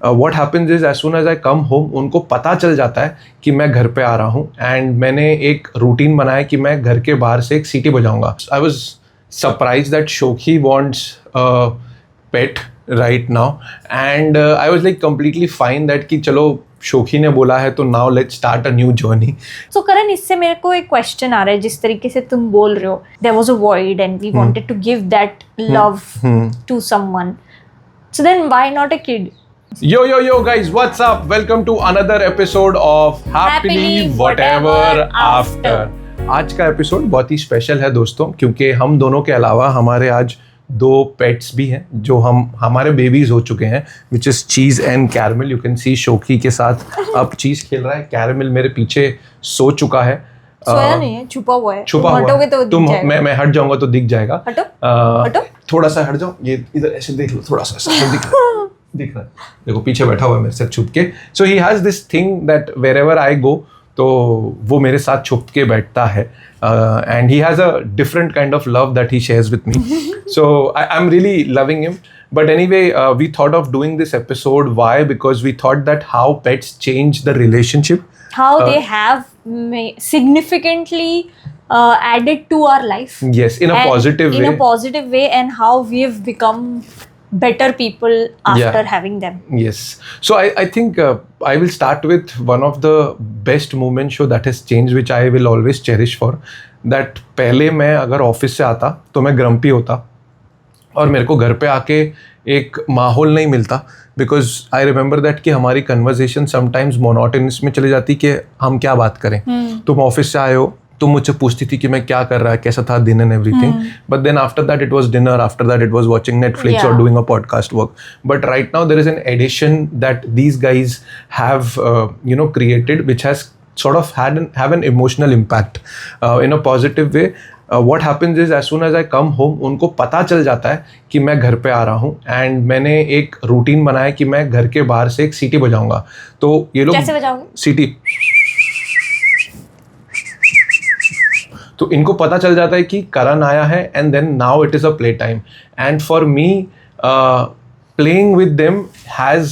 What happens is as soon as I come home उनको पता चल जाता है कि मैं घर पे आ रहा हूँ, एंड मैंने एक रूटीन बनाया कि मैं घर के बाहर से एक सीटी बजाऊंगा. I was surprise that Shokhi wants pet right now, and I was like completely fine that कि चलो शोखी ने बोला है तो now let's start a new journey. So Karan, इससे मेरे को एक क्वेश्चन आ रहा है. जिस तरीके से तुम बोल रहे हो, there was a void and we wanted to give that love to someone, so then why not a kid? Yo guys, what's up? Welcome to another episode of Happily Whatever After. आज का episode बहुत ही special है दोस्तों, क्योंकि हम दोनों के अलावा हमारे आज दो पेट्स भी हैं जो हमारे बेबीज हो चुके हैं, which is cheese and caramel. You can see Shokhi के साथ अब चीज खेल रहा है, कैरमल मेरे पीछे सो चुका है. सोया नहीं है, छुपा हुआ है. छुपा हुआ है. तो तुम मैं हट जाऊंगा तो दिख जाएगा. हटो थोड़ा सा हट जाओ, ये इधर ऐसे देख लो, थोड़ा सा दिख रहा है. देखो पीछे बैठा हुआ है मेरे साथ छुप के. So he has this thing that wherever I go, तो वो मेरे साथ छुप के बैठता है, and he has a different kind of love that he shares with me. So I am really loving him. But anyway, we thought of doing this episode. Why? Because we thought that how pets change the relationship. How they have significantly added to our life. Yes, in a positive way. In a positive way, and how we've become better people after having them. Yes. So I think I will start with one of the best moments show that has changed, which I will always cherish for. That पहले मैं अगर office से आता तो मैं grumpy होता और मेरे को घर पे आके एक माहौल नहीं मिलता, बिकॉज आई रिमेंबर दैट कि हमारी कन्वर्जेशन समटाइम्स मोनोटोनस में चली जाती कि हम क्या बात करें. तुम ऑफिस से आए हो, तुम मुझसे पूछती थी कि मैं क्या कर रहा है, कैसा था दिन and everything, but then after that it was dinner, after that it was watching Netflix और doing a podcast work. But right now there is an addition that these guys have created, which has sort of have an emotional impact in a positive way. What happens is as soon as I come home उनको पता चल जाता है कि मैं घर पे आ रहा हूँ, एंड मैंने एक रूटीन बनाया कि मैं घर के बाहर से एक सीटी बजाऊंगा. तो ये लोग कैसे बजाओगे? सीटी, तो इनको पता चल जाता है कि करण आया है, and then now it is a play time. And for me playing with them has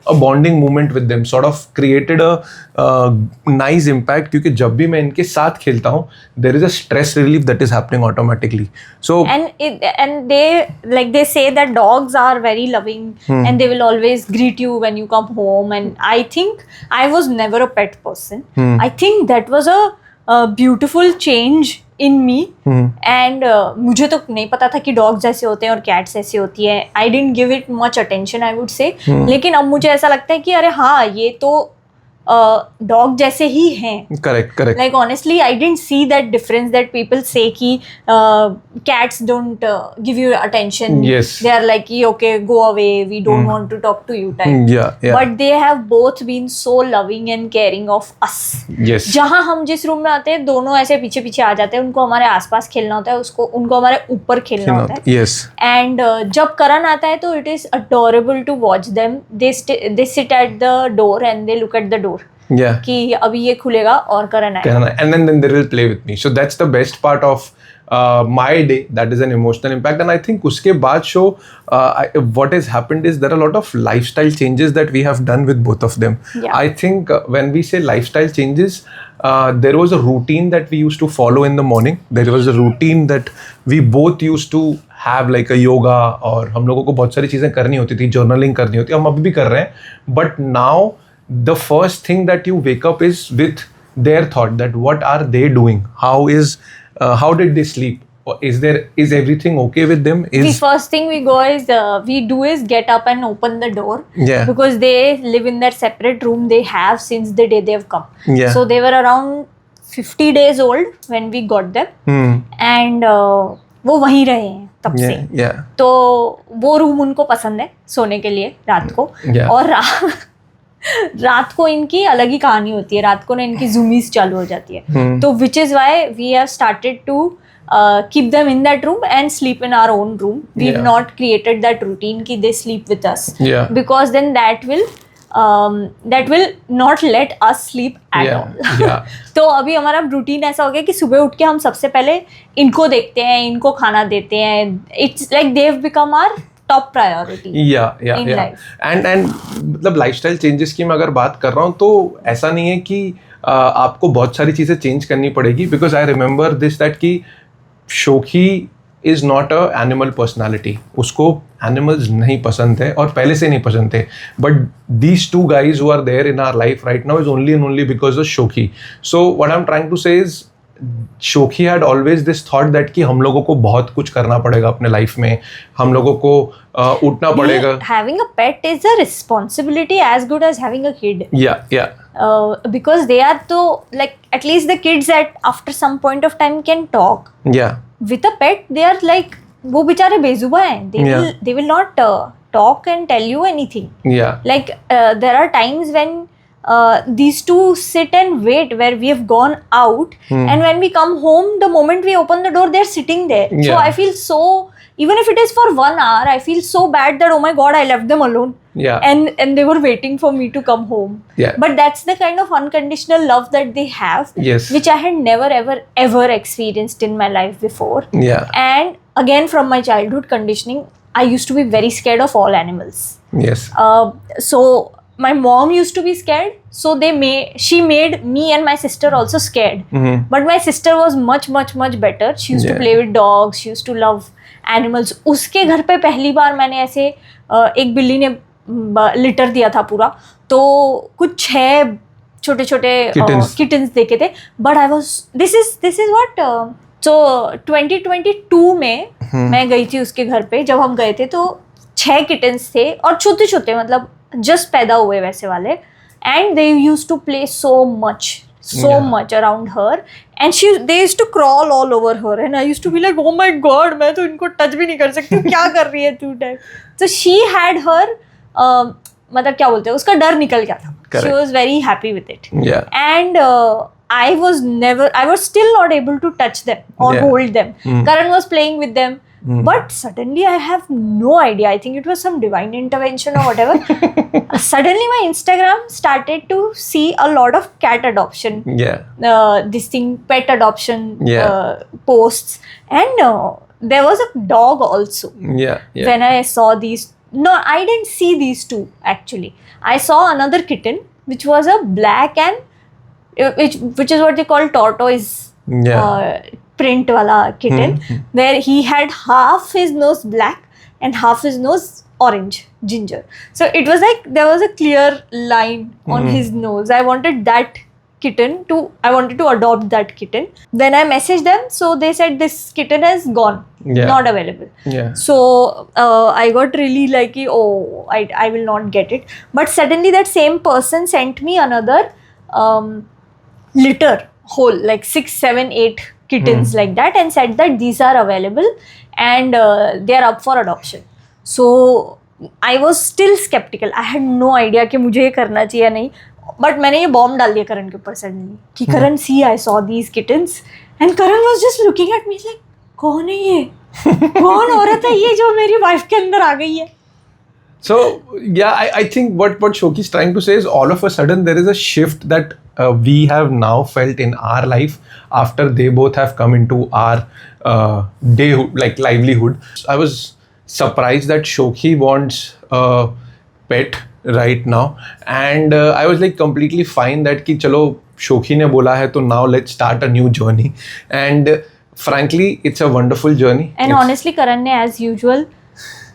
a bonding moment with them, sort of created a nice impact, क्योंकि जब भी मैं इनके साथ खेलता हूँ there is a stress relief that is happening automatically. So and they say that dogs are very loving and they will always greet you when you come home, and I think I was never a pet person. I think that was a beautiful change in me. And मुझे तो नहीं पता था कि dogs जैसे होते हैं और कैट्स ऐसी होती है. I didn't give it much attention, I would say. लेकिन अब मुझे ऐसा लगता है कि अरे हाँ, ये तो डॉग जैसे ही हैं. Correct. Like honestly I didn't see that difference that people say कि cats don't give you attention. They are like okay go away, we don't want to talk to you type. But they have both been so loving and caring of us. जहाँ हम जिस room में आते हैं दोनों ऐसे पीछे पीछे आ जाते हैं. उनको हमारे आसपास खेलना होता है, उनको हमारे ऊपर खेलना होता है. एंड जब करण आता है तो it is adorable to watch them. They sit at the door and they look at the door कि अभी ये खुलेगा और करण आएगा, and then they will play with me. So that's the best part of my day. That is an emotional impact. And I think उसके बाद what has happened is there are a lot of lifestyle changes that we have done with both of them. I think when we say lifestyle changes, there was a routine that we used to follow in the morning. There was a routine that we both used to have, like a yoga, और हम लोगों को बहुत सारी चीज़ें करनी होती थी, journaling करनी होती है, हम अभी भी कर रहे हैं. But now the first thing that you wake up is with their thought that what are they doing, how did they sleep, is everything okay with them. The first thing we do is get up and open the door, because they live in their separate room. They have since the day they have come. So they were around 50 days old when we got them. And वो वहीं रहे हैं तब से. तो वो room उनको पसंद है सोने के लिए रात को. और रात को इनकी अलग ही कहानी होती है. रात को ना इनकी zoomies चालू हो जाती है. तो which is why we have started to keep them in that room and sleep in our own room. We've not created that routine कि they sleep with us, because then that will not let us sleep at all. तो अभी हमारा routine ऐसा हो गया कि सुबह उठ के हम सबसे पहले इनको देखते हैं, इनको खाना देते हैं. It's like they've become our top priority in life. And मतलब lifestyle changes की मैं अगर बात कर रहा हूँ तो ऐसा नहीं है कि आपको बहुत सारी चीज़ें चेंज करनी पड़ेगी, because I remember this that कि Shokhi is not a animal personality, उसको एनिमल्स नहीं पसंद थे और पहले से नहीं पसंद थे, but these two guys who are there in our life right now is only and only because of Shokhi. So what I am trying to say is Shokhi had always this thought that कि हम लोगों को बहुत कुछ करना पड़ेगा अपने life में, हम लोगों को उठना पड़ेगा. Having a pet is a responsibility as good as having a kid. Yeah. Because they are so, like, at least the kids at after some point of time can talk. Yeah. With a pet, they are like, वो बेचारे बेजुबा हैं. They will not talk and tell you anything. Yeah. Like there are times when these two sit and wait where we have gone out, and when we come home, the moment we open the door, they're sitting there. Yeah. So I feel so, even if it is for 1 hour, I feel so bad that, oh my god, I left them alone. Yeah. And they were waiting for me to come home. Yeah. But that's the kind of unconditional love that they have, Yes. which I had never ever experienced in my life before. Yeah. And again, from my childhood conditioning, I used to be very scared of all animals. Yes. So my mom used to be scared, so she made me and my sister also scared. Mm-hmm. But my sister was much better. She used to play with dogs, she used to love animals. उसके घर पे पहली बार मैंने ऐसे एक बिल्ली ने litre दिया था पूरा, तो कुछ 6 छोटे किटन्स देखे थे. But I was this is what. So 2022 में मैं गई थी उसके घर पे. जब हम गए थे तो 6 किटन्स थे और छोटे मतलब जस्ट पैदा हुए वैसे वाले. And they used to play so much around her, and they used to crawl all over her, and I used to be like, oh my god, मैं तो इनको टच भी नहीं कर सकती, क्या कर रही है तू type. So she had her मतलब क्या बोलते हैं, उसका डर निकल गया था. She was very happy with it. Yeah. And I was still not able to touch them or hold them. Karan was playing with them. But suddenly I have no idea. I think it was some divine intervention or whatever. Suddenly my Instagram started to see a lot of cat adoption. Yeah. This thing, pet adoption posts. And there was a dog also. Yeah. When I saw these. No, I didn't see these two actually. I saw another kitten which was a black and which is what they call tortoise. Print wala kitten, where he had half his nose black and half his nose orange ginger. So it was like there was a clear line on his nose. I wanted to adopt that kitten. Then I messaged them, so they said this kitten has gone, not available. So I got really like, oh, I will not get it. But suddenly that same person sent me another litter whole, like 6, 7, 8 kittens like that, and said that these are available and they are up for adoption. So I was still skeptical. I had no idea कि मुझे ये करना चाहिए या नहीं. But मैंने ये bomb डाल दिया करण के ऊपर suddenly कि करण, see, I saw these kittens, and Karan was just looking at me like, कौन है ये? कौन औरत है ये जो मेरी वाइफ के अंदर आ गई है? So yeah, I think what Shoki is trying to say is all of a sudden there is a shift that we have now felt in our life after they both have come into our livelihood. I was surprised that Shoki wants a pet right now, and I was like completely fine that कि चलो Shoki ने बोला है तो now let's start a new journey, and frankly it's a wonderful journey. And honestly Karan ने as usual,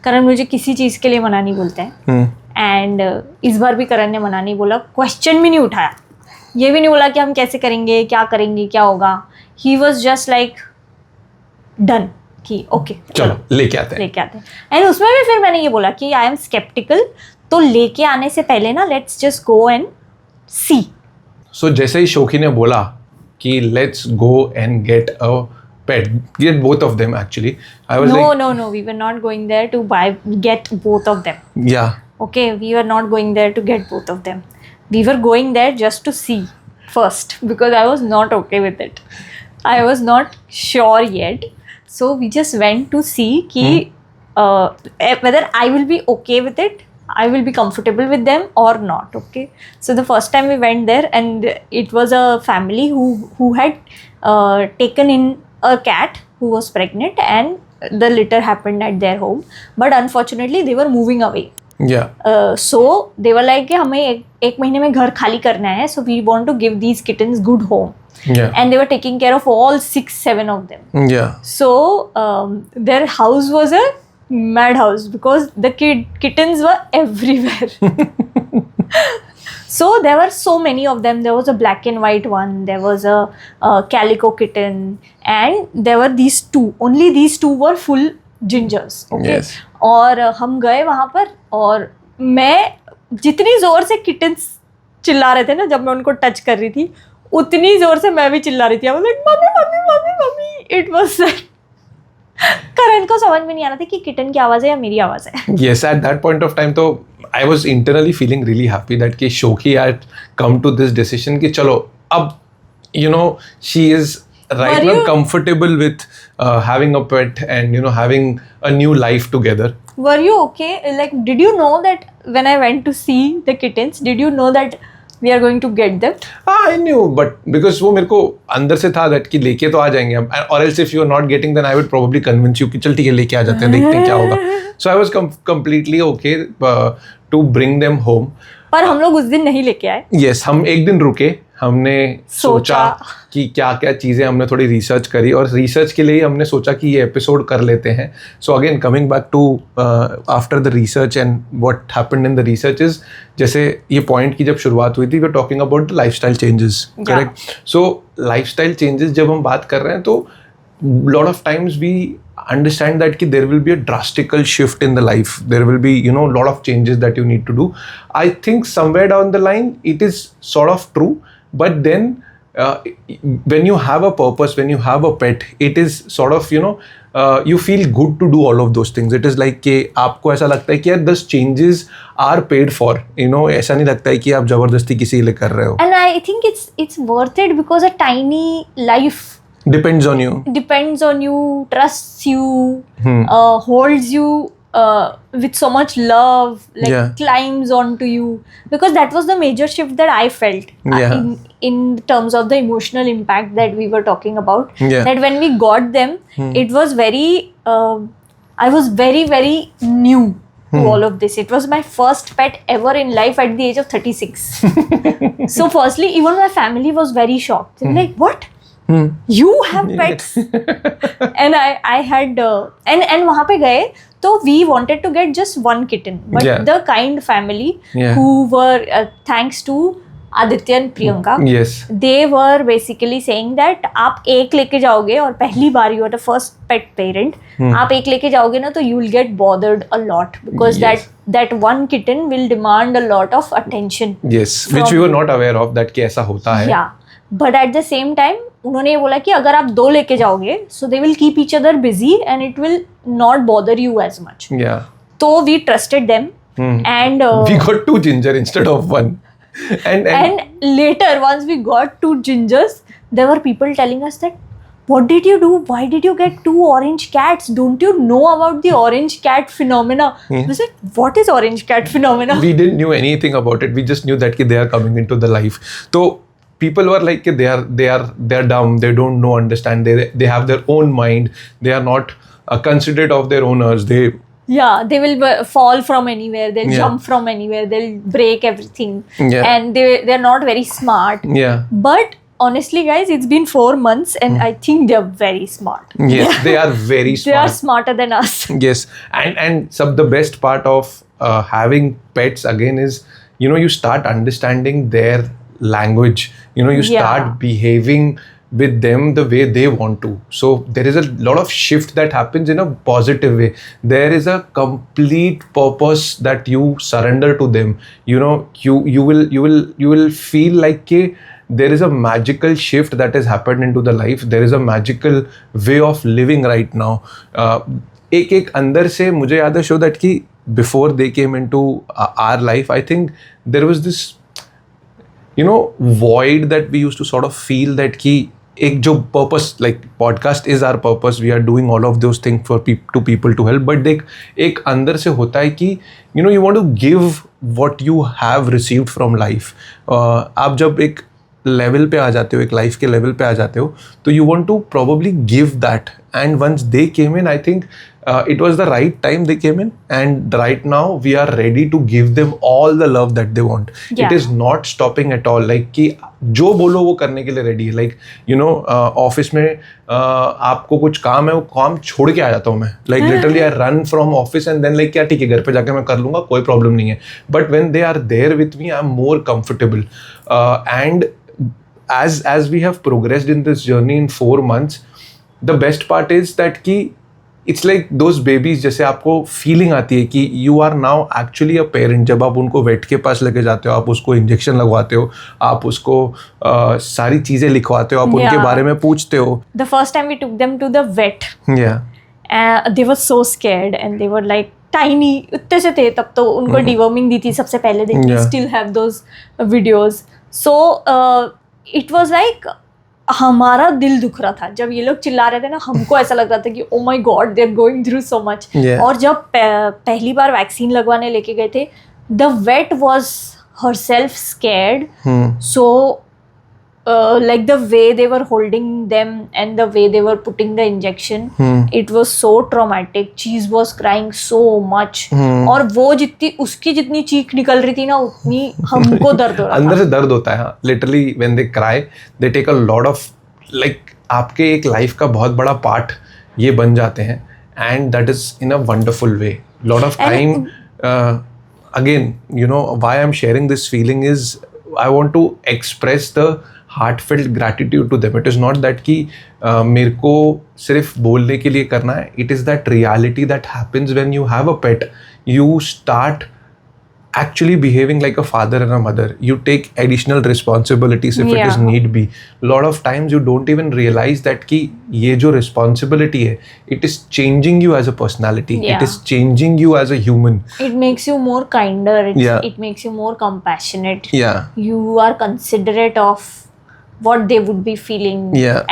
करण मुझे किसी चीज़ के लिए मना नहीं बोलते हैं. एंड इस बार भी करण ने मना नहीं बोला, क्वेश्चन भी नहीं उठाया, ये भी नहीं बोला कि हम कैसे करेंगे, क्या होगा. He was just like done कि ओके चलो लेके आते हैं. एंड उसमें भी फिर मैंने ये बोला कि आई एम स्केप्टिकल, तो लेके आने से पहले ना लेट्स जस्ट गो एंड सी. सो जैसे ही शोकी ने बोला कि let's go and get a pet, get both of them actually. I was No, we were not going there to get both of them. Yeah. Okay, we were not going there to get both of them. We were going there just to see first, because I was not okay with it. I was not sure yet. So we just went to see whether I will be okay with it, I will be comfortable with them or not. Okay. So the first time we went there, and it was a family who had taken in a cat who was pregnant, and the litter happened at their home, but unfortunately they were moving away. So they were like कि हमें एक महीने में घर खाली करना है, so we want to give these kittens good home. And they were taking care of all 6-7 of them. So their house was a madhouse because the kittens were everywhere. So there were so many of them. There was a black and white one, there was a calico kitten, and there were these two. Only these two were full gingers. Okay. Yes. और हम गए वहाँ पर, और मैं जितनी जोर से किटन्स चिल्ला रहे थे ना जब मैं उनको टच कर रही थी, उतनी जोर से मैं भी चिल्ला रही थी. Like mummy mummy mummy mummy. It was Karan को समझ में नहीं आ रहा था कि किटन की आवाज़ है या मेरी आवाज़ है. Yes, at that point of time, तो I was internally feeling really happy that कि Shoki had come to this decision कि चलो अब, you know, she is right now comfortable with having a pet and, you know, having a new life together. Were you okay? Like, did you know that when I went to see the kittens, did you know that we are going to get them? I knew, but because वो मेरे को अंदर से था that कि लेके तो आ जाएंगे हम, or else if you are not getting, then I would probably convince you कि चल ठीक है लेके आ जाते हैं, देखते हैं क्या होगा. So I was completely okay to bring them home. पर हम लोग उस दिन नहीं लेके आए. Yes, हम एक दिन रुके, हमने सोचा कि क्या क्या चीज़ें, हमने थोड़ी रिसर्च करी, और रिसर्च के लिए ही हमने सोचा कि ये एपिसोड कर लेते हैं. So again coming back to after the research and what happened in the research is, जैसे ये पॉइंट की जब शुरुआत हुई थी, we are talking about the lifestyle changes, correct. So lifestyle changes जब हम बात कर रहे हैं, तो lot of times we understand that there will be a drastical shift in the life, there will be, you know, a lot of changes that you need to do. I think somewhere down the line it is sort of true, but then when you have a purpose, when you have a pet, it is sort of, you know, you feel good to do all of those things. It is like कि आपको ऐसा लगता है कि यार those changes are paid for, you know, ऐसा नहीं लगता है कि आप जबरदस्ती किसी के लिए कर रहे हो. And I think it's worth it because a tiny life depends on you, trusts you, holds you with so much love, like climbs onto you, because that was the major shift that I felt in terms of the emotional impact that we were talking about. That when we got them, it was very I was very very new to all of this. It was my first pet ever in life at the age of 36. So firstly, even my family was very shocked. They were like, what? You have pets? And I had and वहाँ पे गए तो we wanted to get just one kitten, but the kind family who were thanks to Aditya and Priyanka, they were basically saying that आप एक लेके जाओगे और पहली बार you are the first pet parent, आप एक लेके जाओगे ना तो you will get bothered a lot because that one kitten will demand a lot of attention. Which we were not aware of that कि ऐसा होता है. But at the same time उन्होंने ये बोला कि अगर आप 2 लेके जाओगे, so they will keep each other busy and it will not bother you as much. So we trusted them, and we got 2 ginger instead of 1. And later, once we got 2 gingers, there were people telling us that, what did you do? Why did you get 2 orange cats? Don't you know about the orange cat phenomena? I was like, what is orange cat phenomena? We didn't know anything about it. We just knew that they are coming into the life. So people were like, they are dumb. They don't know, understand. They have their own mind. They are not considerate of their owners. They will fall from anywhere. They'll jump from anywhere. They'll break everything. And they're not very smart. But honestly, guys, it's been 4 months and I think they're very smart. Yes, they are very smart. They are smarter than us. Yes, and the best part of having pets again is, you know, you start understanding their language. You know, you start behaving with them the way they want to. So there is a lot of shift that happens in a positive way. There is a complete purpose that you surrender to them. You know, you will feel like there is a magical shift that has happened into the life. There is a magical way of living right now. एक अंदर से मुझे याद है, show that कि before they came into our life, I think there was this, you know, void that we used to sort of feel that कि एक जो purpose, like podcast is our purpose, we are doing all of those things for to people to help, but एक अंदर से होता है कि, you know, you want to give what you have received from life. आप जब एक level पे आ जाते हो, एक लाइफ के लेवल पे आ जाते हो, तो you want to probably give that. And once they came in, I think it was the right time they came in, and right now we are ready to give them all the love that they want. Yeah. It is not stopping at all. Like कि जो बोलो वो करने के लिए ready है. Like you know, office में आपको कुछ काम है, वो काम छोड़ के आ जाता हूँ मैं. Like literally I run from office and then like क्या ठीक है घर पे जाके मैं कर लूँगा, कोई प्रॉब्लम नहीं है. But when they are there with me, I'm more comfortable. And as we have progressed in this journey in 4 months, the best part is that कि इट्स लाइक दोज बेबीज, जैसे आपको फीलिंग आती है कि you are now actually a parent. जब आप उनको wait के पास लेके जाते हो, आप उसको इंजेक्शन लगवाते हो, आप उसको सारी चीज़ें लिखवाते हो, आप उनके बारे में पूछते हो. The first time we took them to the vet, they were so scared and they were like tiny, उतने से थे तब. तो उनको डिवर्मिंग दी थी सबसे पहले दिन. Still have those videos. So it was like हमारा दिल दुख रहा था जब ये लोग चिल्ला रहे थे ना. हमको ऐसा लग रहा था कि oh my god, they are going through so much. और जब पहली बार वैक्सीन लगवाने लेके गए थे, the vet was herself scared. So like the way they were holding them and the way they were putting the injection, it was so traumatic. Cheese was crying so much. और वो जितनी उसकी जितनी चीख निकल रही थी ना, उतनी हमको दर्द हो रहा था. अंदर से दर्द होता है. Literally when they cry, they take a lot of, like आपके एक लाइफ का बहुत बड़ा पार्ट ये बन जाते हैं. and that is in a wonderful way. Lot of time, again, you know, why I'm sharing this feeling is I want to express the heartfelt gratitude to them. It is not that कि मेरे को सिर्फ बोलने के लिए करना है. It is that reality that happens when you have a pet. You start actually behaving like a father and a mother. You take additional responsibilities if it is need be. Lot of times you don't even realize that कि ये जो responsibility है, it is changing you as a personality. It is changing you as a human. It makes you more kinder. It makes you more compassionate. You are considerate of what they would be feeling,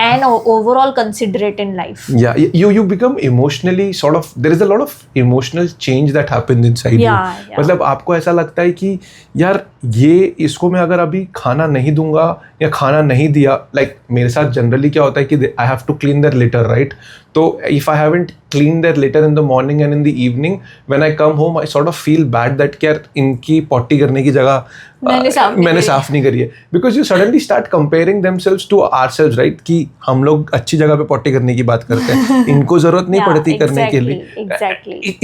and overall considerate in life. You become emotionally sort of, there is a lot of emotional change that happens inside you. मतलब आपको ऐसा लगता है कि यार ये इसको मैं अगर अभी खाना नहीं दूंगा या खाना नहीं दिया, like मेरे साथ जनरली क्या होता है कि I have to clean their litter, right? तो if I haven't cleaned their litter in the morning and in the evening, when I come home I sort of feel bad that यार इनकी potty करने की जगह मैंने साफ नहीं करी है. Because you suddenly start comparing themselves to ourselves, right? कि हम लोग अच्छी जगह पे पॉटी करने की बात करते हैं, इनको जरूरत नहीं पड़ती करने के लिए.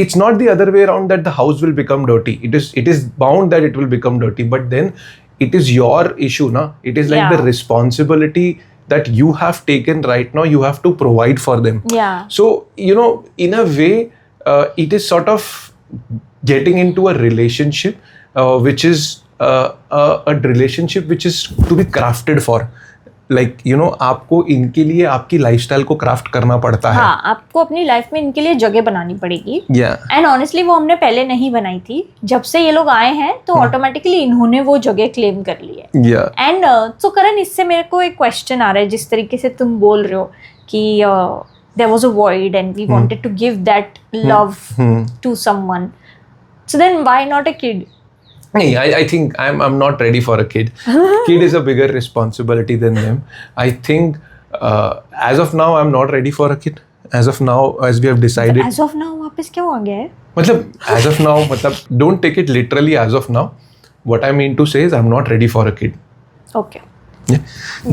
It's not the other way around that the house will become dirty. It is bound that it will become dirty, but then it is your issue, na? It is like the responsibility that you have taken right now. You have to provide for them. So you know, in a way, it is sort of getting into a relationship which is a relationship which is to be crafted for. Like you know, आपको इनके लिए आपकी lifestyle को craft करना पड़ता है. हाँ, आपको अपनी लाइफ में इनके लिए जगह बनानी पड़ेगी. एंड ऑनेस्टली वो हमने पहले नहीं बनाई थी. जब से ये लोग आए हैं तो ऑटोमेटिकली इन्होंने वो जगह क्लेम कर ली है. एंड तो करण, इससे मेरे को एक क्वेश्चन आ रहा है. जिस तरीके से तुम बोल रहे हो कि there was a void and we wanted to give that love to someone. So then why not a kid? I think I'm not ready for a kid. Kid is a bigger responsibility than them. I think as of now I'm not ready for a kid. As of now, as we have decided. As of now वापस क्या हो गया है? मतलब as of now, मतलब don't take it literally as of now. What I mean to say is I'm not ready for a kid. Okay. Yeah,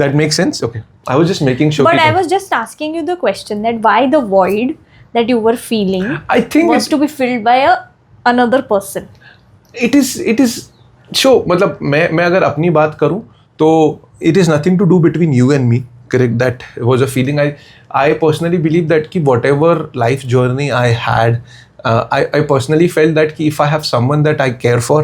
that makes sense. Okay, I was just making sure. But I was just asking you the question that why the void that you were feeling I think was to be filled by another person. It is so मतलब मैं अगर अपनी बात करूँ तो it is nothing to do between you and me. Correct, that was a feeling. I personally believe that कि whatever life journey I had, I personally felt that कि if I have someone that I care for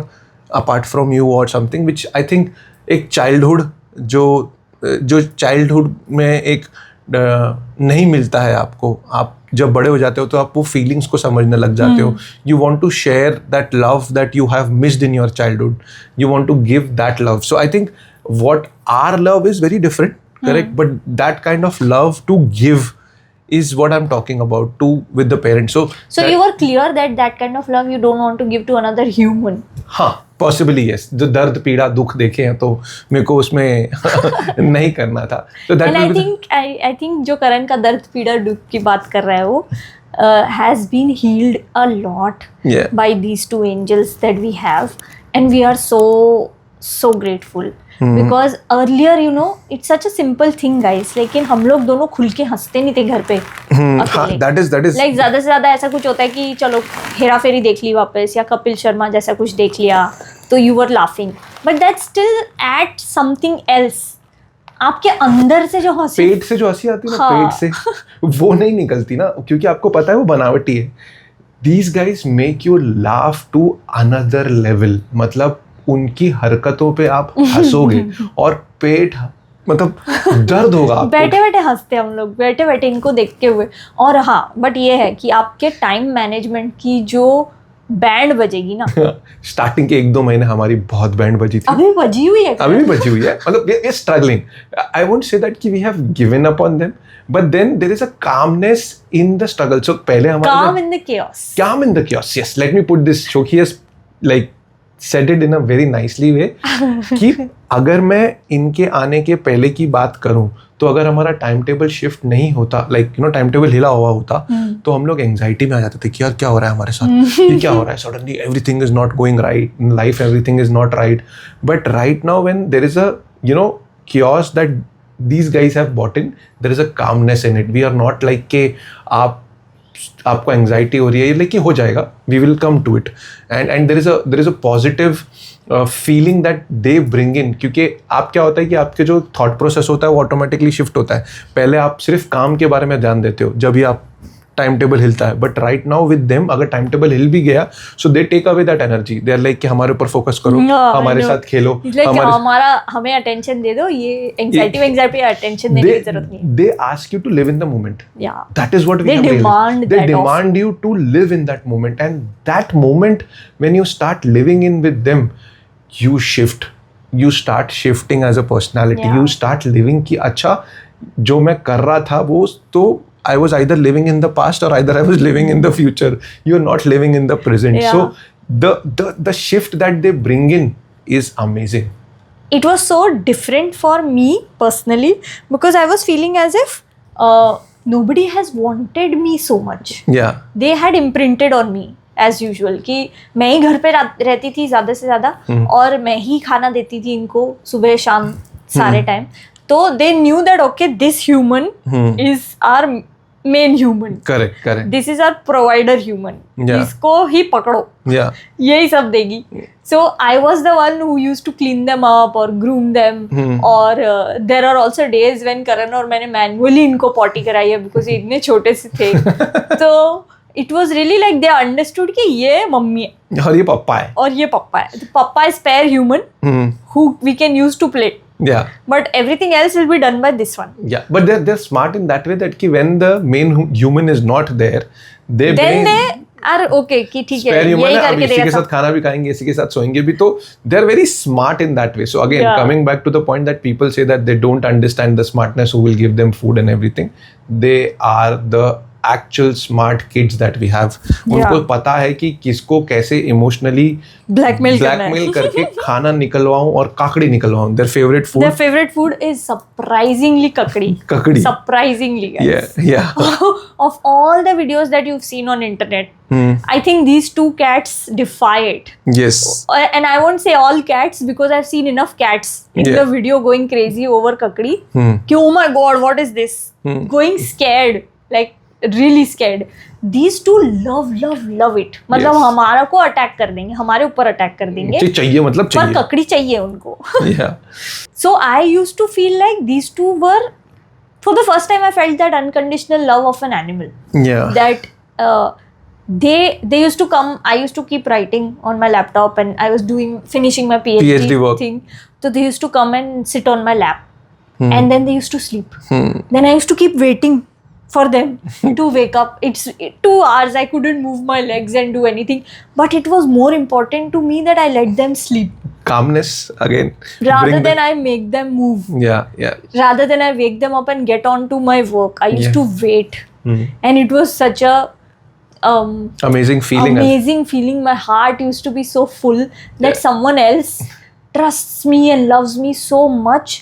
apart from you or something, which I think एक childhood जो childhood में एक नहीं मिलता है आपको. आप जब बड़े हो जाते हो तो आप वो फीलिंग्स को समझने लग जाते हो. You want to share that love that you have missed in your childhood. You want to give that love. So I think what are love is very different, correct, but that kind of love to give is what I'm talking about to with the parents. So you were clear that kind of love you don't want to give to another human. Possibly yes, जो दर्द पीड़ा दुख देखे हैं तो मेरे को उसमें नहीं करना था. तो दैट आई थिंक जो करण का दर्द पीड़ा दुख की बात कर रहा है वो has been healed a lot by these two angels that we have, and we are so grateful. Because earlier, you know, it's such a simple thing, guys. लेकिन हम लोग दोनों खुल के हंसते नहीं थे घर पे. that is like ज़्यादा से ज़्यादा ऐसा कुछ होता है कि चलो हेरा फेरी देख ली वापस या कपिल शर्मा जैसा कुछ देख लिया तो you were laughing, but that still adds something else. आपके अंदर से जो हंसी, पेट से जो हंसी आती है ना, पेट से वो नहीं निकलती ना, क्योंकि आपको पता है वो बनावटी है. These guys make you laugh to another level. मतलब उनकी हरकतों पे आप हंसोगे और पेट मतलब दर्द होगा आपको. बैठे बैठे हंसते हम लोग, बैठे बैठे इनको देखते हुए. और हाँ, बट ये है कि आपके टाइम मैनेजमेंट की जो बैंड बजेगी ना, स्टार्टिंग के 1-2 महीने हमारी बहुत बैंड बजी थी. अभी बजी हुई है, अभी भी बजी हुई है. मतलब ये struggling. I won't say that कि we have given up on them, but then there is a calmness in the struggle. So पहले हमारा calm in the chaos. Calm in the chaos. Yes, let me put this. Shokhi has like said it in a very nicely way. कि अगर मैं इनके आने के पहले की बात करूं तो अगर हमारा टाइम टेबल शिफ्ट नहीं होता, like you know time table हिला हुआ होता, तो हम लोग एंग्जाइटी में आ जाते थे कि यार क्या हो रहा है हमारे साथ, ये क्या हो रहा है, suddenly everything is not going right in life, everything is not right. But right now when there is a you know chaos that these guys have bought in, there is a calmness in it. We are not like कि आपको anxiety हो रही है, लेकिन हो जाएगा, we will come to it. And there is a positive feeling that they bring in. क्योंकि आप क्या होता है कि आपके जो थॉट प्रोसेस होता है वो ऑटोमेटिकली शिफ्ट होता है. पहले आप सिर्फ काम के बारे में ध्यान देते हो जब भी आप टाइम टेबल हिलता है, but right now with them अगर टाइम टेबल हिल भी गया, so they take away that energy. They are like कि हमारे ऊपर फोकस करो, हमारे साथ खेलो, हमारा हमें अटेंशन दे दो, ये एंग्जाइटी पे अटेंशन देने की जरूरत नहीं. They ask you to live in the moment. That is what we have realized. They demand you to live in that moment, and that moment when you start living in with them, you shift. You start shifting as a personality. You start living कि अच्छा जो मैं कर रहा था वो तो I was either living in the past or either I was living in the future. You're not living in the present. So the shift that they bring in is amazing. It was so different for me personally because I was feeling as if nobody has wanted me so much. Yeah. They had imprinted on me as usual कि मैं ही घर पे रहती थी ज़्यादा से ज़्यादा और मैं ही खाना देती थी इनको सुबह शाम सारे टाइम. तो they knew that okay, this human is our main human. Correct. This is our provider human. इसको ही पकड़ो, यही सब देगी. So I was the one who used to clean them up और ग्रूम देम. और there are also days when Karan और मैंने मैनुअली इनको पॉटी कराई है बिकॉज ये इतने छोटे से थे. तो it was really like they understood कि ये मम्मी है और ये पापा है. तो पापा is pair human who we can use to play. Yeah. But everything else will be done by this one. Yeah, but they're smart in that way that कि when the main human is not there, they are okay कि ठीक है यही करके इसी के साथ खाना भी खाएंगे, इसी के साथ सोएंगे भी. तो they are very smart in that way. So again, coming back to the point that people say that they don't understand the smartness who will give them food and everything, they are the actual smart kids that we have. उनको पता है कि किसको कैसे emotionally blackmail करके खाना निकलवाऊं और काकड़ी निकलवाऊं. Their favorite food is surprisingly kakadi. Surprisingly, guys. Yeah. Of all the videos that you've seen on internet, I think these two cats defy it. Yes. And I won't say all cats because I've seen enough cats in the video going crazy over kakadi. कि oh my god, what is this? Going scared, like really scared. These two love it. मतलब हमारा को attack कर देंगे, हमारे ऊपर attack कर देंगे. चाहिए मतलब चाहिए. पर ककड़ी चाहिए उनको. Yeah. So I used to feel like these two were, for the first time I felt that unconditional love of an animal. Yeah. That they used to come. I used to keep writing on my laptop and I was finishing my PhD work thing. So they used to come and sit on my lap. And then they used to sleep. Then I used to keep waiting for them to wake up. It's 2 hours. I couldn't move my legs and do anything. But it was more important to me that I let them sleep. Calmness again. Rather than I make them move. Yeah. Rather than I wake them up and get on to my work. I used to wait. And it was such a amazing feeling. Amazing feeling. My heart used to be so full that Yeah. someone else trusts me and loves me so much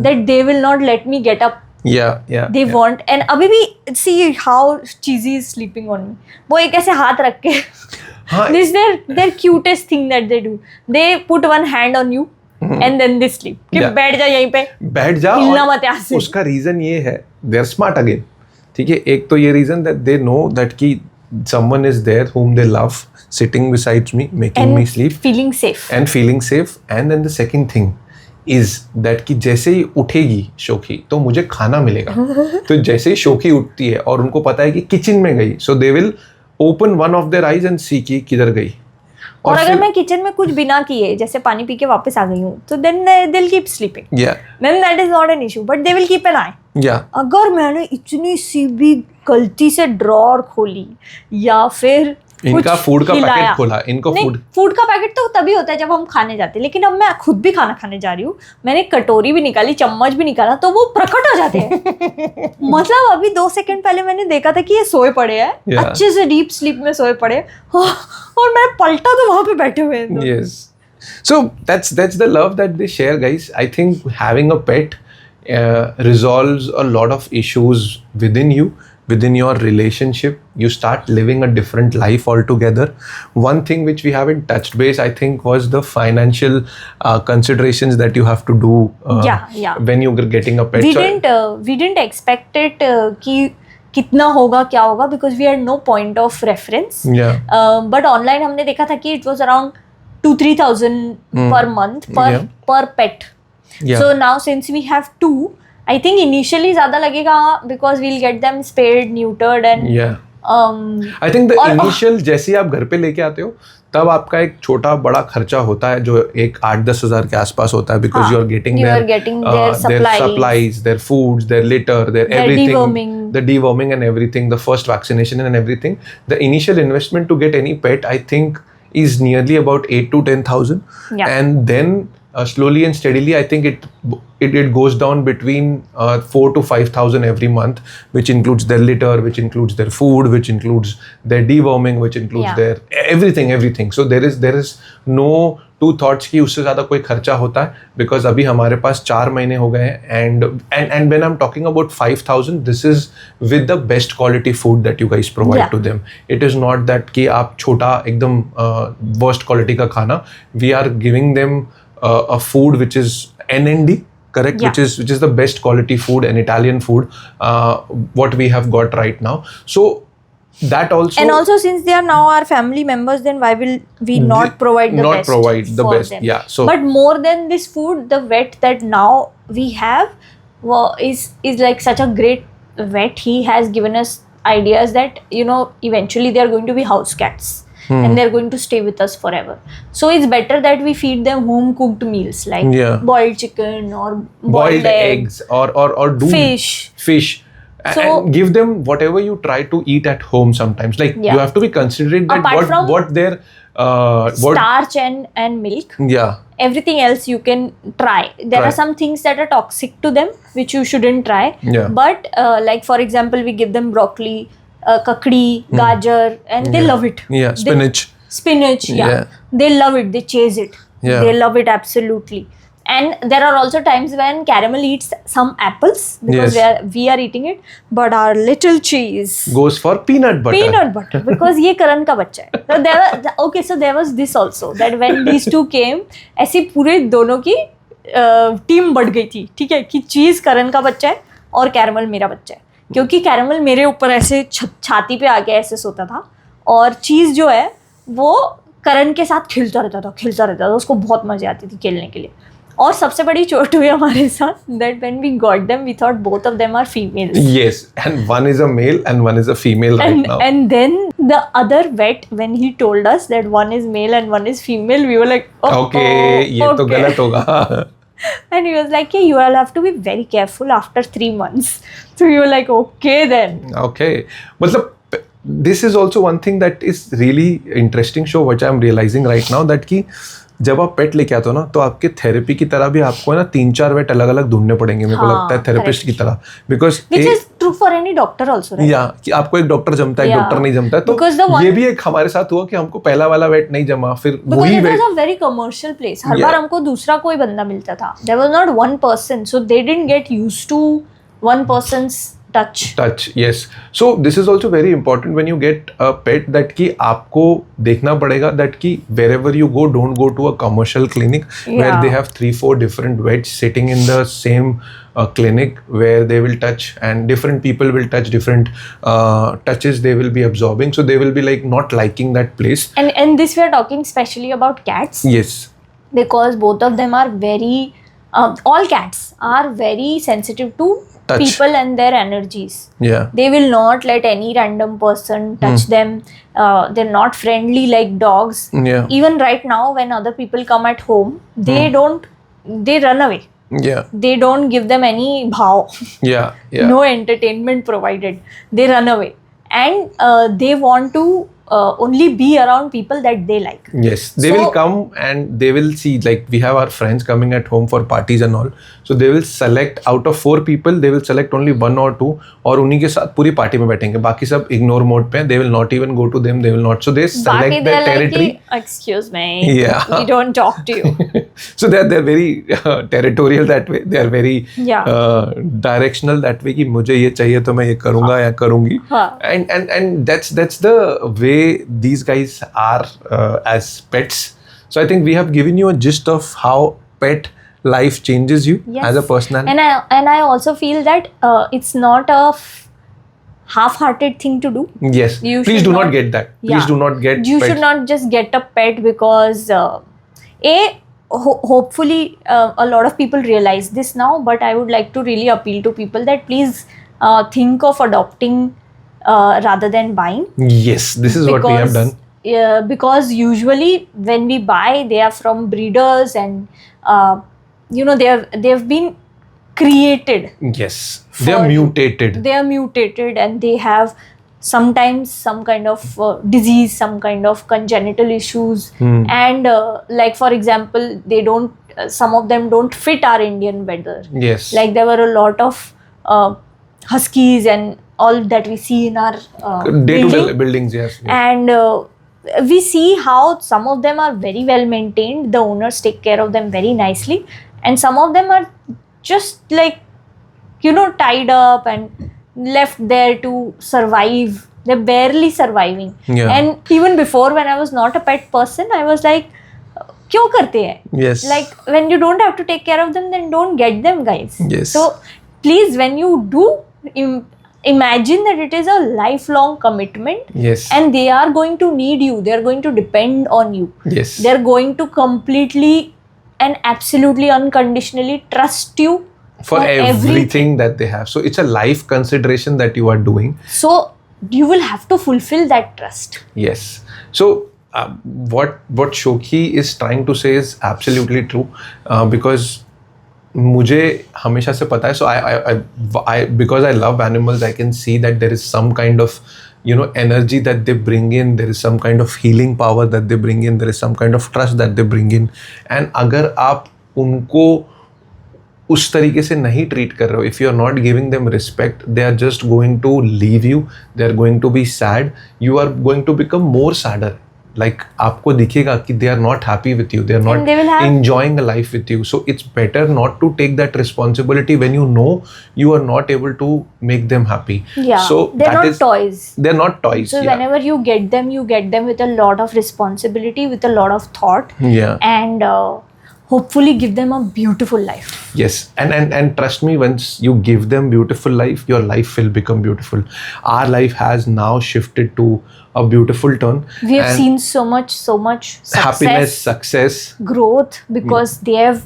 that they will not let me get up. Yeah. They want. And अभी भी see how Cheesy is sleeping on me. वो एक ऐसे हाथ रख के हाँ. this is their cutest thing that they do. They put one hand on you and then they sleep. कि Yeah. बैठ जा यहीं पे. बैठ जा. हिलना और मत यहाँ से. उसका रीजन ये है, दे आर स्मार्ट अगेन. ठीक है, एक तो ये reason that they know that कि someone is there whom they love sitting beside me, making me sleep feeling safe. and feeling safe. And then the second thing is that कि जैसे ही उठेगी शोखी तो मुझे खाना मिलेगा. तो जैसे ही शोखी उठती है और उनको पता है कि किचन में गई, so they will open one of their eyes and see कि किधर गई. और अगर मैं किचन में कुछ बिना किए जैसे पानी पी के वापस आ गई हूँ तो then they'll keep sleeping. Yeah. Then that is not an issue, but they will keep an eye. Yeah. अगर मैंने इतनी सी भी गलती से ड्रॉर खोली या फिर इनका फूड का पैकेट खोला, इनको फूड का पैकेट तो तभी होता है जब हम खाने जाते हैं, लेकिन अब मैं खुद भी खाना खाने जा रही हूँ, मैंने कटोरी भी निकाली, चम्मच भी निकाला, तो वो प्रकट हो जाते हैं. मतलब अभी 2 सेकंड पहले मैंने देखा था कि ये सोए पड़े हैं. Yeah. अच्छे से डीप स्लीप में सोए पड़े और मैं पलटा तो वहां पे बैठे हुए हैं. Yes. So that's the love that they share, guys. I think having a pet resolves a lot of issues within your relationship. You start living a different life altogether. One thing which we haven't touched base, I think, was the financial considerations that you have to do when you're getting a pet. We didn't expect it कि कितना होगा क्या होगा, because we had no point of reference. Yeah. But online हमने देखा था कि it was around 2-3,000 per month per pet. Yeah. So now since we have 2, I think initially ज़्यादा लगेगा because we'll get them spayed, neutered and I think the initial जैसे आप घर पे लेके आते हो तब आपका एक छोटा बड़ा खर्चा होता है जो एक 8-10 हज़ार के आसपास होता है, because you are getting their supplies, their foods, their litter, their everything, the deworming and everything, the first vaccination and everything. The initial investment to get any pet, I think, is nearly about 8 to 10,000, and then slowly and steadily, I think it goes down between 4 to 5,000 every month, which includes their litter, which includes their food, which includes their deworming, which includes their everything. So there is no two thoughts कि उससे ज़्यादा कोई खर्चा होता है, because अभी हमारे पास 4 महीने हो गए हैं, and when I'm talking about 5,000, this is with the best quality food that you guys provide to them. It is not that कि आप छोटा एकदम worst quality का खाना. We are giving them a food which is NND, correct? Which is the best quality food, and Italian food, what we have got right now. So that also, and also since they are now our family members, then why will we not provide the best? Them. Yeah. So, but more than this food, the vet that now we have is like such a great vet. He has given us ideas that eventually they are going to be house cats. And they're going to stay with us forever. So it's better that we feed them home cooked meals like boiled chicken or boiled eggs or do fish. So, and give them whatever you try to eat at home sometimes. Like you have to be considerate that what their starch and milk. Yeah. Everything else you can try. There are some things that are toxic to them which you shouldn't try. Yeah. But like for example, we give them broccoli, kakdi, gajar, and they love it. Yeah, spinach. Yeah. They love it. They chase it. Yeah. They love it absolutely. And there are also times when Caramel eats some apples because we are eating it, but our little cheese goes for peanut butter because ये करण का बच्चा है. So there was this also, that when these two came, ऐसी पूरे दोनों की team बढ़ गई थी, ठीक है, कि चीज करण का बच्चा है और कैरमल मेरा बच्चा है, क्योंकि कैरमल मेरे ऊपर ऐसे छाती पे आके ऐसे सोता था और चीज जो है वो करण के साथ खेलता रहता था. उसको बहुत मजे आती थी खेलने के लिए. और सबसे बड़ी चोट हुई हमारे साथ that when we got them, we thought both of them are females. Yes, and one is a male and one is a female right now. And then the other vet, when he told us that one is male and one is female, we were like, okay, ये तो गलत होगा. And he was like, hey, you all have to be very careful after 3 months. So we were like, okay then. Okay. मतलब this is also one thing that is really interesting show which I'm realizing right now, that कि जब आप पेट लेके आते हो ना, तो आपके थेरेपी की तरह भी आपको है ना 3-4 वेट अलग अलग ढूंढने पड़ेंगे, मेरे को लगता है थेरेपिस्ट की तरह, because which is true for any doctor also, right? या कि आपको एक डॉक्टर जमता है, एक डॉक्टर नहीं जमता है, तो ये भी एक हमारे साथ हुआ कि हमको पहला वाला वेट नहीं जमा, फिर वही vet, it was a very commercial place. हर बार हमको दूसरा कोई बंदा मिलता था. There was not one person, so they didn't get used to one person's touch. Yes. So this is also very important when you get a pet, that कि आपको देखना पड़ेगा that कि wherever you go, don't go to a commercial clinic where they have 3-4 different vets sitting in the same clinic where they will touch, and different people will touch different touches they will be absorbing, so they will be like not liking that place. And this we are talking especially about cats. Yes. Because both of them are very all cats are very sensitive to touch. People and their energies. Yeah. They will not let any random person touch them. They're not friendly like dogs. Yeah. Even right now when other people come at home, they run away. Yeah. They don't give them any bhav. Yeah. No entertainment provided. They run away. And they want to only be around people that they like. Yes, they will come and they will see, like we have our friends coming at home for parties and all, so they will select out of 4 people, they will select only 1 or 2 और उन्हीं के साथ पूरी party में बैठेंगे, बाकी सब ignore mode पे, they will not even go to them, they will not, so they select their territory. Excuse me, we don't talk to you. So they're very territorial that way, they are very directional that way कि मुझे ये चाहिए तो मैं ये करूँगा या करूँगी, and that's the way these guys are as pets. So I think we have given you a gist of how pet life changes you as a personality. And I also feel that it's not a half-hearted thing to do. Yes. Please do not get that. Please do not get. You should not just get a pet because hopefully a lot of people realize this now. But I would like to really appeal to people that please think of adopting rather than buying. Yes, this is what we have done. Because usually when we buy, they are from breeders, and they have been created. Yes, they are mutated. They are mutated, and they have sometimes some kind of disease, some kind of congenital issues, and like for example, they don't. Some of them don't fit our Indian weather. Yes, like there were a lot of huskies and all that we see in our day-to-day buildings. Yes. And we see how some of them are very well maintained. The owners take care of them very nicely, and some of them are just like tied up and left there to survive. They're barely surviving. And even before, when I was not a pet person, I was like, क्यों करते हैं? Yes. Like when you don't have to take care of them, then don't get them, guys. Yes. So please, when you do, imagine that it is a lifelong commitment. Yes. And they are going to need you. They are going to depend on you. Yes. They are going to completely and absolutely unconditionally trust you for everything that they have. So it's a life consideration that you are doing. So you will have to fulfill that trust. Yes. So what Shokhi is trying to say is absolutely true, because मुझे हमेशा से पता है, so I because I love animals, I can see that there is some kind of energy that they bring in, there is some kind of healing power that they bring in, there is some kind of trust that they bring in, and अगर आप उनको उस तरीके से नहीं treat कर रहे हो, if you are not giving them respect, they are just going to leave you, they are going to be sad, you are going to become more sadder. Like आपको दिखेगा कि they are not happy with you, they are not enjoying a life with you. So it's better not to take that responsibility when you know you are not able to make them happy. Yeah. So they're not toys. They're not toys. So whenever you get them with a lot of responsibility, with a lot of thought. Yeah. And hopefully give them a beautiful life. Yes, and trust me, once you give them beautiful life, your life will become beautiful. Our life has now shifted to a beautiful turn. We have seen so much success, happiness, success, growth, because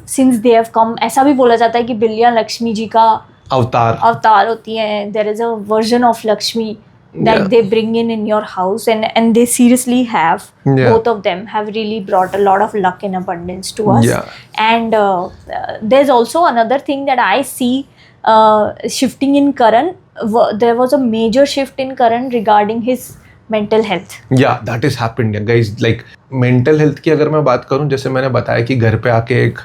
since they have come. ऐसा भी बोला जाता है कि बिल्लियाँ लक्ष्मी जी का अवतार होती हैं. There is a version of Lakshmi that they bring in your house, and they seriously have. Both of them have really brought a lot of luck and abundance to us. And there's also another thing that I see shifting in Karan. There was a major shift in Karan regarding his mental health. Yeah, that has happened, guys. Like mental health की अगर मैं बात करूँ, जैसे मैंने बताया कि घर पे आके एक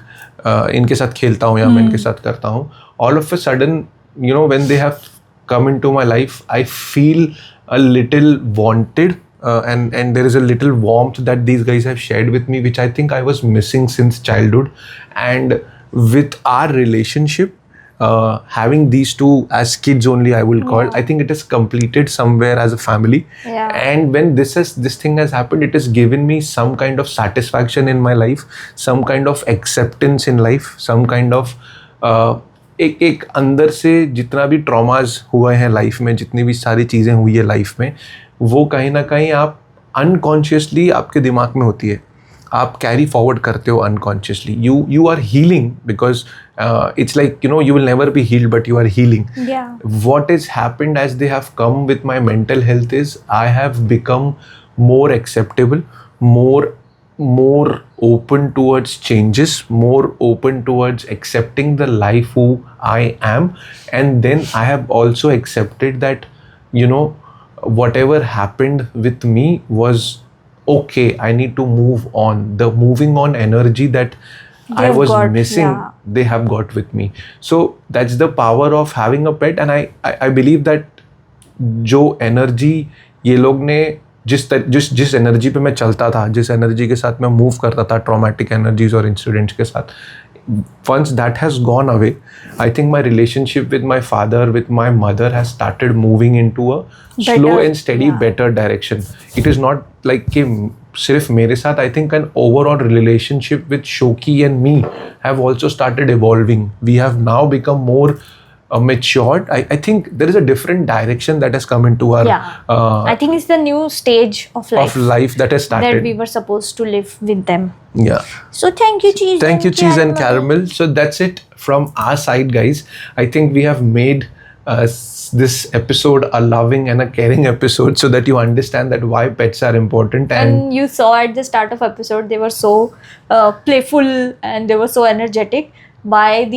इनके साथ खेलता हूँ या मैं इनके साथ करता हूँ, all of a sudden, when they have come into my life, I feel a little wanted, and there is a little warmth that these guys have shared with me, which I think I was missing since childhood. And with our relationship, having these two as kids only, I will call, I think it is completed somewhere as a family. Yeah. And when this thing has happened, it has given me some kind of satisfaction in my life, some kind of acceptance in life, some kind of एक अंदर से जितना भी traumas हुए हैं life में, जितनी भी सारी चीज़ें हुई है लाइफ में, वो कहीं ना कहीं आप अनकॉन्शियसली आपके दिमाग में होती है, आप कैरी फॉरवर्ड करते हो unconsciously. You are healing because it's like you will never be healed but you are healing. What is happened as they have come with my mental health is I have become more acceptable, more open towards changes, more open towards accepting the life who I am. And then I have also accepted that whatever happened with me was okay. I need to move on. The moving on energy that I was missing, they have got with me. So that's the power of having a pet. And I believe that जो energy ये लोग ने जिस energy पे मैं चलता था, जिस एनर्जी के साथ मैं मूव करता था, ट्रॉमेटिक एनर्जीज और इंसिडेंट्स के साथ, once that has gone away, I think my relationship with my father, with my mother has started moving into a slow and steady better direction. It is not like कि सिर्फ मेरे साथ, I think an overall relationship with Shoki and me have also started evolving. We have now become more matured. I think there is a different direction that has come into our I think it's the new stage of life that has started, that we were supposed to live with them. So thank you cheese and caramel. So that's it from our side, guys. I think we have made this episode a loving and a caring episode, so that you understand that why pets are important. And you saw at the start of episode they were so playful and they were so energetic. By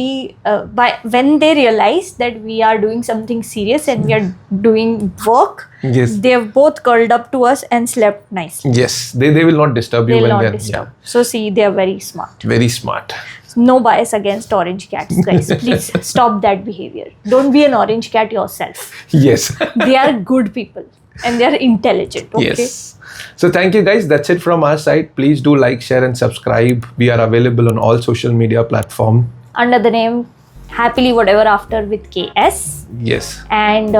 when they realized that we are doing something serious and we are doing work, they have both curled up to us and slept nicely. Yes, they will not disturb you. They will not disturb. So see, they are very smart. Very smart. No bias against orange cats, guys. Please stop that behavior. Don't be an orange cat yourself. Yes. They are good people and they are intelligent. Okay? Yes. So thank you, guys. That's it from our side. Please do like, share and subscribe. We are available on all social media platforms under the name Happily Whatever After with KS. Yes. And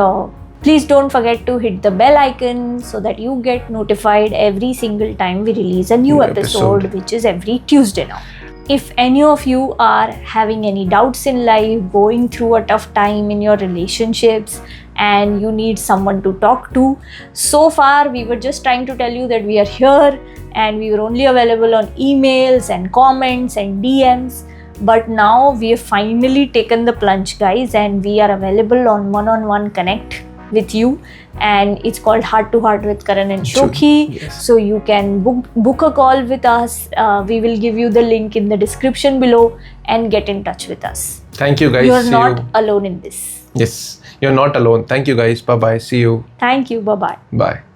please don't forget to hit the bell icon so that you get notified every single time we release a new episode, which is every Tuesday now. If any of you are having any doubts in life, going through a tough time in your relationships, and you need someone to talk to, so far we were just trying to tell you that we are here and we were only available on emails and comments and DMs. But now we have finally taken the plunge, guys, and we are available on one-on-one connect with you, and it's called Heart to Heart with Karan and Shoki. Yes. So you can book a call with us. We will give you the link in the description below and get in touch with us. Thank you, guys. You are not alone in this. Yes, you're not alone. Thank you, guys. Bye bye. See you. Thank you. Bye bye. Bye.